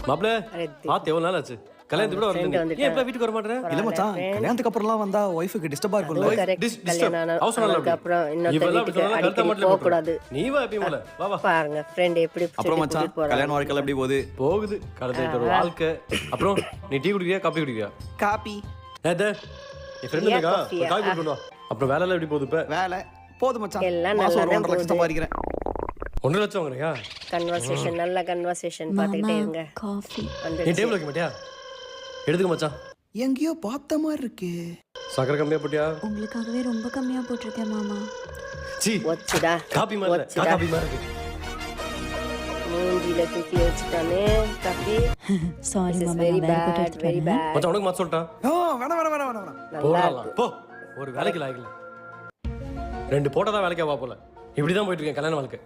மாப்ள பாத்து எவ்வளவு நாள் ஆச்சு கல்யாணத்துக்கு கூட வரல ஏன் இப்ப வீட்டுக்கு வர மாட்டற இல்ல மச்சான் கல்யாணத்துக்கு அப்புறம்லாம் வந்தா ஒய்ஃபுக்கு டிஸ்டர்பா இருக்கும்ல நீ வா எப்பயும் போல வா வா பாருங்க ஃப்ரெண்ட் எப்படி அப்புறம் மச்சான் கல்யாண வாழ்க்கை எப்படி போகுது? போகுது கடத்திட்டு ஒரு வாழ்க்கை. அப்புறம் நீ டீ குடிக்கிறியா காபி குடிக்கிறியா? காபி. ஏதே என் ஃப்ரெண்ட் இருக்கா காபி கொண்டு வா. அப்புறம் வேலை எல்லாம் எப்படி போகுது இப்ப? வேலை போது மச்சான். எல்லாம் மாசம் நல்லா 1.5 லட்சம் சம்பாதிக்கிறேன். 1 லட்சம் வாங்குறியா? கன்வர்சேஷன் நல்ல கன்வர்சேஷன் பாத்துக்கிட்டே இருங்க. காஃபி நீ டேபிள் வைக்க மாட்டியா? எடுத்துக்க மச்சான். எங்கேயோ பார்த்த மாதிரி இருக்கு. சக்கரை கம்மியா போட்டியா? உங்களுக்காகவே ரொம்ப கம்மியா போட்டிருக்கேன் மாமா. சீ ஒச்சுடா காபி மாதிரி காபி மாதிரி இருக்கு. மூஞ்சில தூக்கி வச்சுட்டானே காபி. சாரி This is மாமா very நான் வேற bad, போட்டு எடுத்து very வரேன். bad. மச்சான் உனக்கு மாத்த சொல்லிட்டா? வேணாம் வேணாம் வேணாம் வேணாம். போடலாம் போ. ஒரு வேலைக்கு லாயக்கல 2 போட்டா தான் வேலைக்கு வா போல. இப்படிதான் போயிட்டு இருக்கேன் கல்யாண வாழ்க்கை.